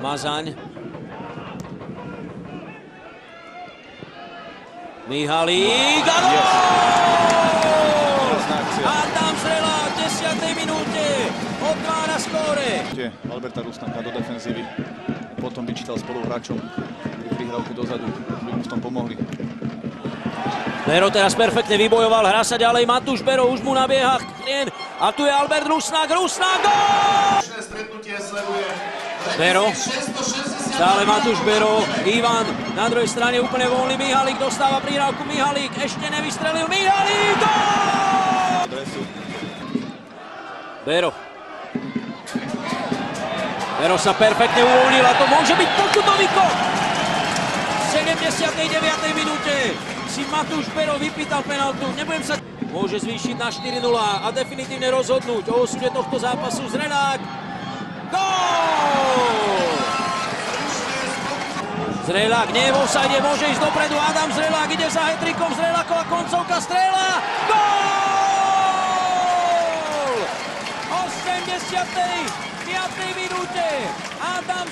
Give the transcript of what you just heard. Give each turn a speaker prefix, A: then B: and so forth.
A: Mazaň. Mihalík a gól! Adam Zrelák v 10. minúte otvára skóre.
B: Alberta Rusnáka do defenzívy. Potom vyčítal spoluhráčom prihrávku dozadu, aby mu v tom pomohli.
A: Bero teraz perfektne vybojoval, hrá sa ďalej Matúš Bero, už mu nabieha Chrien a tu je Albert Rusnák, Rusnák, gól! Bero, stále Matúš Bero, Ivan, na druhej strane úplne voľný Mihalík, dostáva prihrávku Mihalík, ešte nevystrelil Mihalík, gól! Bero. Bero sa perfektne uvoľnil a to môže byť pokutový kop! V 79. minúte si Matúš Bero vypýtal penaltu, môže zvýšiť na 4-0 a definitívne rozhodnúť o osude tohto zápasu. Zrelák, gól! Zrelák nie je v offside, môže ísť dopredu, Adam Zrelák ide za hat-trickom, Zreláková koncovka, strela, gól! V 85. minúte Adam